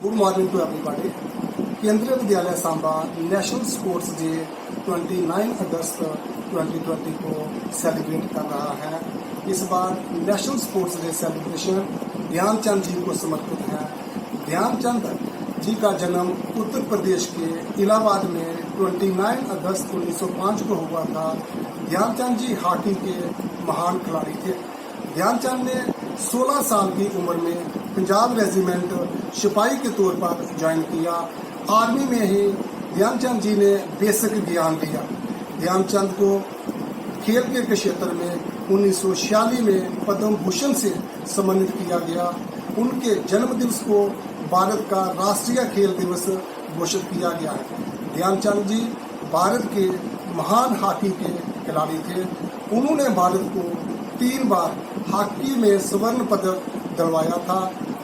Good morning to everybody. Kendriya Vidyalaya Samba national sports day 29 अगस्त 2020 को celebrate कर रहा है। इस बार national sports day celebration Dhyanchand ji को समर्पित है। ध्यानचंद जी का जन्म उत्तर प्रदेश के इलाहाबाद में 29 अगस्त 1905 को हुआ था। ध्यानचंद जी हॉकी के महान खिलाड़ी थे। ध्यानचंद ने 16 साल की उम्र में पंजाब रेजिमेंट सिपाही के तौर पर ज्वाइन किया। आर्मी में ही ध्यानचंद जी ने बेसिक ज्ञान लिया। ध्यानचंद को खेल के क्षेत्र में 1946 में पद्म भूषण से सम्मानित किया गया। उनके जन्म दिवस को भारत का राष्ट्रीय खेल दिवस घोषित किया गया है। ध्यानचंद जी भारत के महान हॉकी के खिलाड़ी थे। उन्होंने भारत को 3 बार हॉकी में स्वर्ण पदक दिलवाया था।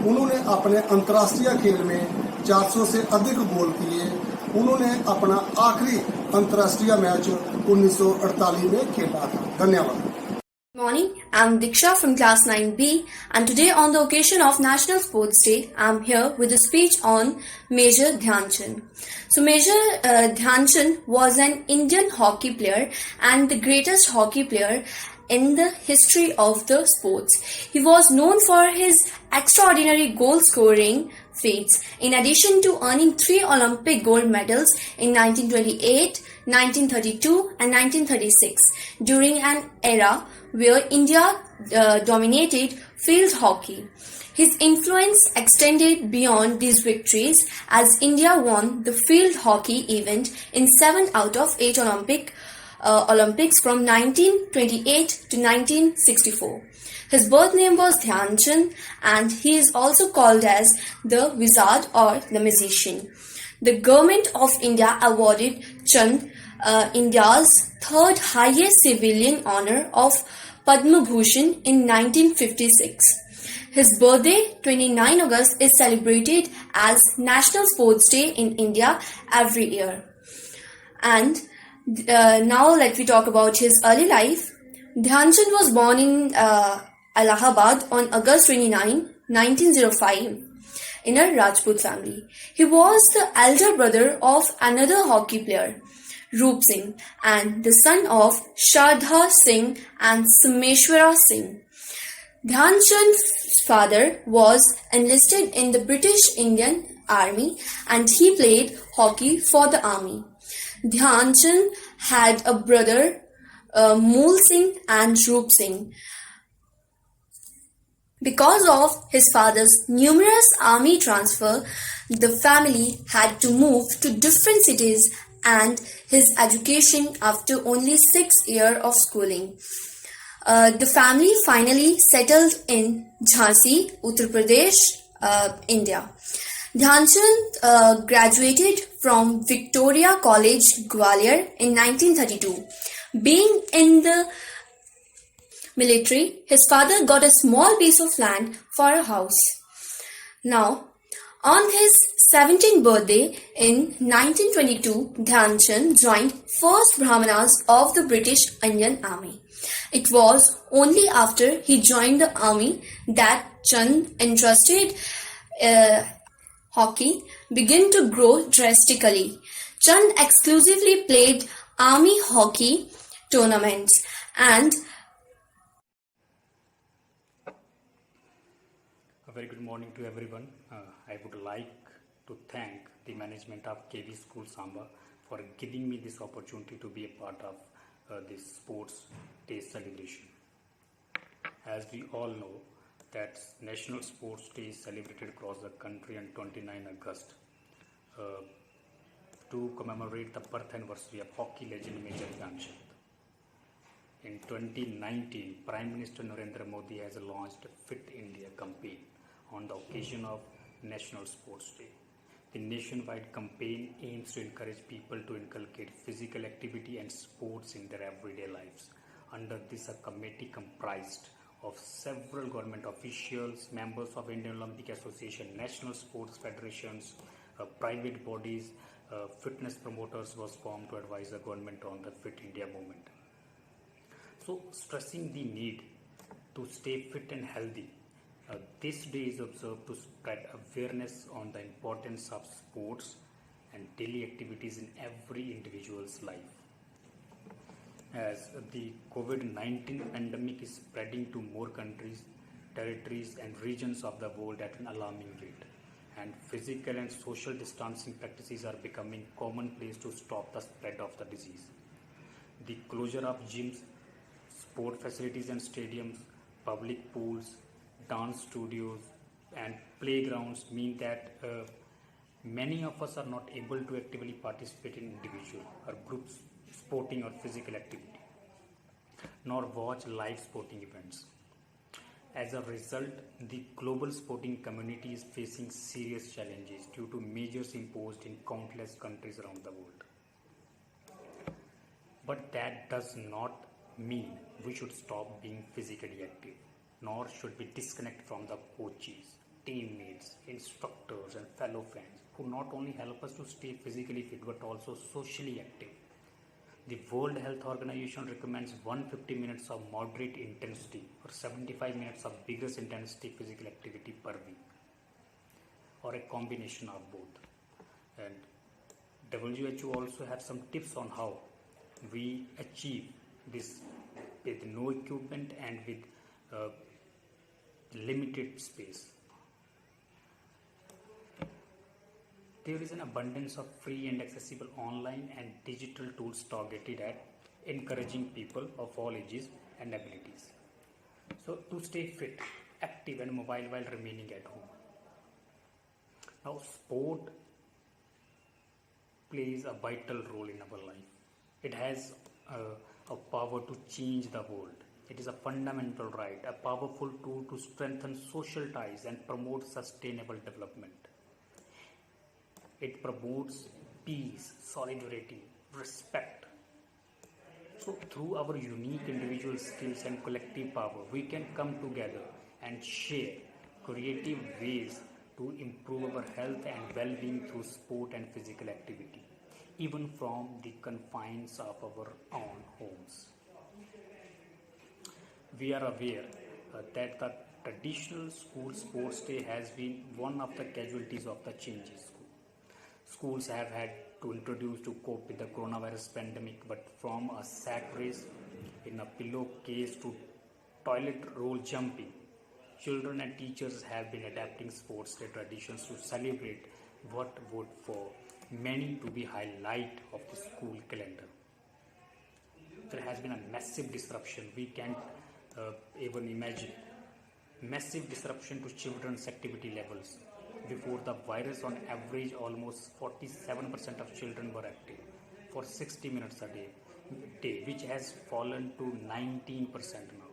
उन्होंने अपने अंतर्राष्ट्रीय खेल में 400 से अधिक गोल किए। उन्होंने अपना आखिरी अंतर्राष्ट्रीय मैच 1948 में खेला था। धन्यवाद। Good morning, I'm Diksha from class 9B, and today on the occasion of National Sports Day, I'm here with a speech on Major Dhyan Chand. So Major Dhyan Chand was an Indian hockey player and the greatest hockey player in the history of the sports. He was known for his extraordinary goal scoring feats, in addition to earning 3 Olympic gold medals in 1928, 1932 and 1936 during an era where India dominated field hockey. His influence extended beyond these victories as India won the field hockey event in 7 out of 8 Olympics from 1928 to 1964. His birth name was Dhyan Chand and he is also called as the Wizard or the Magician. The government of India awarded Chand India's 3rd highest civilian honor of Padma Bhushan in 1956. His birthday, 29 August, is celebrated as National Sports Day in India every year. And now let me talk about his early life. Dhyan Chand was born in Allahabad on August 29, 1905. In a Rajput family. He was the elder brother of another hockey player, Roop Singh, and the son of Shardha Singh and Sameshwara Singh. Dhyan Chand's father was enlisted in the British Indian Army and he played hockey for the army. Dhyan Chand had a brother, Mool Singh and Roop Singh. Because of his father's numerous army transfer, the family had to move to different cities and his education after only 6 years of schooling. The family finally settled in Jhansi, Uttar Pradesh, India. Dhyan Chand graduated from Victoria College, Gwalior in 1932. Being in the military, his father got a small piece of land for a house. Now, on his 17th birthday in 1922, Dhyan Chand joined 1st Brahmanas of the British Indian Army. It was only after he joined the army that Chand interested hockey began to grow drastically. Chand exclusively played army hockey tournaments and A very good morning to everyone. I would like to thank the management of KB School Samba for giving me this opportunity to be a part of this sports day celebration. As we all know that National Sports Day is celebrated across the country on 29 August to commemorate the birth anniversary of hockey legend Major Dhyan Chand. In 2019, Prime Minister Narendra Modi has launched Fit India campaign on the occasion of National Sports Day. The nationwide campaign aims to encourage people to inculcate physical activity and sports in their everyday lives. Under this, a committee comprised of several government officials, members of Indian Olympic Association, national sports federations, private bodies, fitness promoters was formed to advise the government on the Fit India movement. So, stressing the need to stay fit and healthy, This day is observed to spread awareness on the importance of sports and daily activities in every individual's life. As the COVID-19 pandemic is spreading to more countries, territories, and regions of the world at an alarming rate, and physical and social distancing practices are becoming commonplace to stop the spread of the disease. The closure of gyms, sport facilities and stadiums, public pools, dance studios, and playgrounds mean that many of us are not able to actively participate in individual or group sporting or physical activity, nor watch live sporting events. As a result, the global sporting community is facing serious challenges due to measures imposed in countless countries around the world. But that does not mean we should stop being physically active, nor should we disconnect from the coaches, teammates, instructors, and fellow fans who not only help us to stay physically fit but also socially active. The World Health Organization recommends 150 minutes of moderate intensity or 75 minutes of vigorous intensity physical activity per week, or a combination of both. And WHO also has some tips on how we achieve this with no equipment and with limited space. There is an abundance of free and accessible online and digital tools targeted at encouraging people of all ages and abilities. So, to stay fit, active, and mobile while remaining at home. Now, sport plays a vital role in our life. It has a power to change the world. It is a fundamental right, a powerful tool to strengthen social ties and promote sustainable development. It promotes peace, solidarity, respect. So, through our unique individual skills and collective power, we can come together and share creative ways to improve our health and well-being through sport and physical activity, even from the confines of our own homes. We are aware that the traditional school sports day has been one of the casualties of the changes. Schools have had to introduce to cope with the coronavirus pandemic, but from a sack race in a pillowcase to toilet roll jumping, children and teachers have been adapting sports day traditions to celebrate what would for many to be highlight of the school calendar. There has been a massive disruption. We can't even imagine massive disruption to children's activity levels. Before the virus, on average, almost 47% of children were active for 60 minutes a day, which has fallen to 19% now.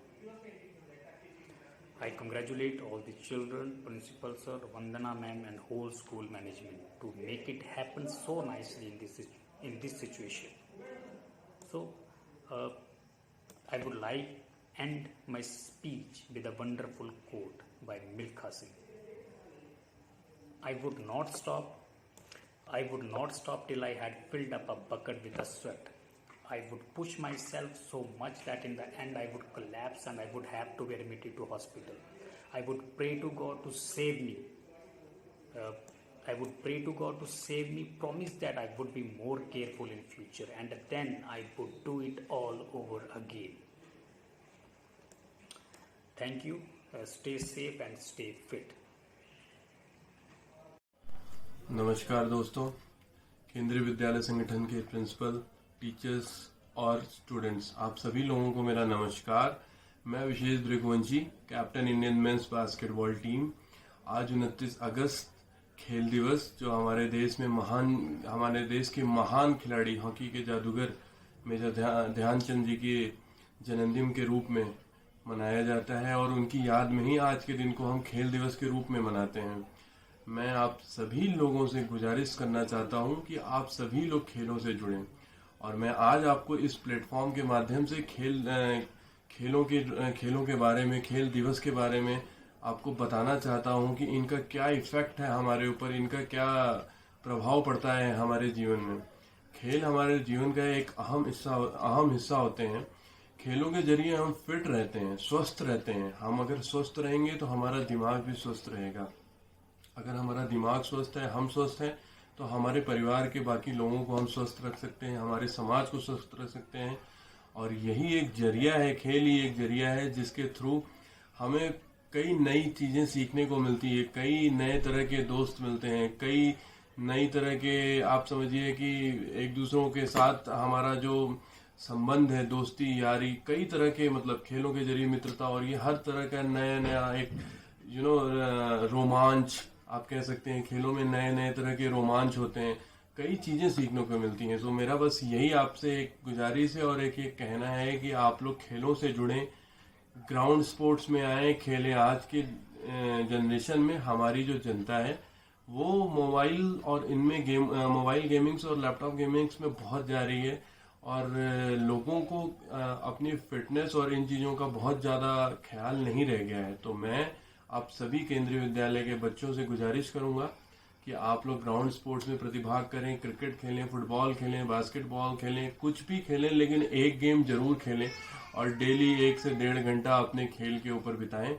I congratulate all the children, principals, sir, Vandana ma'am, and whole school management to make it happen so nicely in this situation. So, I would like end my speech with a wonderful quote by Milkha Singh. I would not stop till I had filled up a bucket with a sweat. I would push myself so much that in the end I would collapse and I would have to be admitted to hospital. I would pray to God to save me. Promise that I would be more careful in future, and then I would do it all over again. Thank you. Stay safe and stay fit. नमस्कार दोस्तों, केंद्रीय विद्यालय संगठन के principal, teachers और students, आप सभी लोगों को मेरा नमस्कार। मैं Vishesh Bhrigvanshi, captain Indian men's basketball team. आज 29 अगस्त खेल दिवस, जो हमारे देश के महान खिलाड़ी, हॉकी के जादूगर मेजर ध्यानचंद जी के जन्मदिन के रूप में मनाया जाता है, और उनकी याद में ही आज के दिन को हम खेल दिवस के रूप में मनाते हैं। मैं आप सभी लोगों से गुजारिश करना चाहता हूं कि आप सभी लोग खेलों से जुड़ें, और मैं आज आपको इस प्लेटफॉर्म के माध्यम से खेलों के बारे में, खेल दिवस के बारे में आपको बताना चाहता हूं कि इनका क्या इफेक्ट है हमारे ऊपर, इनका क्या प्रभाव पड़ता है हमारे जीवन में। खेल हमारे जीवन का एक अहम हिस्सा होते हैं। खेलों के जरिए हम फिट रहते हैं, स्वस्थ रहते हैं। हम अगर स्वस्थ रहेंगे तो हमारा दिमाग भी स्वस्थ रहेगा। अगर हमारा दिमाग स्वस्थ है, हम स्वस्थ हैं, तो हमारे परिवार के बाकी लोगों को हम स्वस्थ रख सकते हैं, हमारे समाज को स्वस्थ रख सकते हैं। और यही एक जरिया है, खेल ही एक जरिया है जिसके थ्रू हमें कई नई चीजें सीखने को मिलती है, कई नए तरह के दोस्त मिलते हैं, कई नई तरह के, आप समझिए कि एक दूसरों के साथ हमारा जो संबंध है, दोस्ती यारी, कई तरह के, मतलब खेलों के जरिए मित्रता, और ये हर तरह का नया नया एक रोमांच आप कह सकते हैं। खेलों में नए नए तरह के रोमांच होते हैं, कई चीजें सीखने को मिलती हैं। सो मेरा बस यही आपसे एक गुजारिश है और एक कहना है कि आप लोग खेलों से जुड़ें, ग्राउंड स्पोर्ट्स में आए, खेलें। आज के जनरेशन में हमारी जो जनता है वो मोबाइल और इनमें मोबाइल गेमिंग्स और लैपटॉप गेमिंग्स में बहुत जा रही है, और लोगों को अपनी फिटनेस और इन चीजों का बहुत ज्यादा ख्याल नहीं रह गया है। तो मैं आप सभी केंद्रीय विद्यालय के बच्चों से गुजारिश करूंगा कि आप लोग ग्राउंड स्पोर्ट्स में प्रतिभाग करें, क्रिकेट खेलें, फुटबॉल खेलें, बास्केटबॉल खेलें, कुछ भी खेलें, लेकिन एक गेम जरूर खेलें और डेली 1 से 1.5 घंटा अपने खेल के ऊपर बिताएं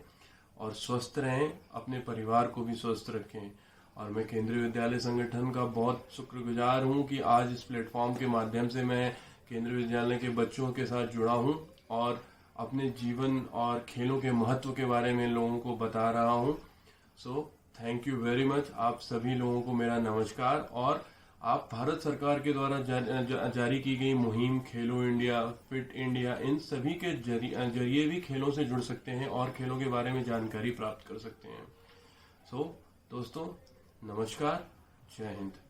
और स्वस्थ रहें, अपने परिवार को भी स्वस्थ रखें। और मैं केंद्रीय विद्यालय संगठन का बहुत शुक्रगुजार हूं कि आज इस प्लेटफॉर्म के माध्यम से मैं केंद्रीय विद्यालय के बच्चों के साथ जुड़ा हूं और अपने जीवन और खेलों के महत्व के बारे में लोगों को बता रहा हूं। So thank you very much. आप सभी लोगों को मेरा नमस्कार। और आप भारत सरकार के द्वारा जारी की गई मुहिम खेलो इंडिया, फिट इंडिया, इन सभी के जरिए भी खेलों से जुड़ सकते हैं और खेलों के बारे में जानकारी प्राप्त कर सकते हैं। सो दोस्तों, नमस्कार, जय हिंद।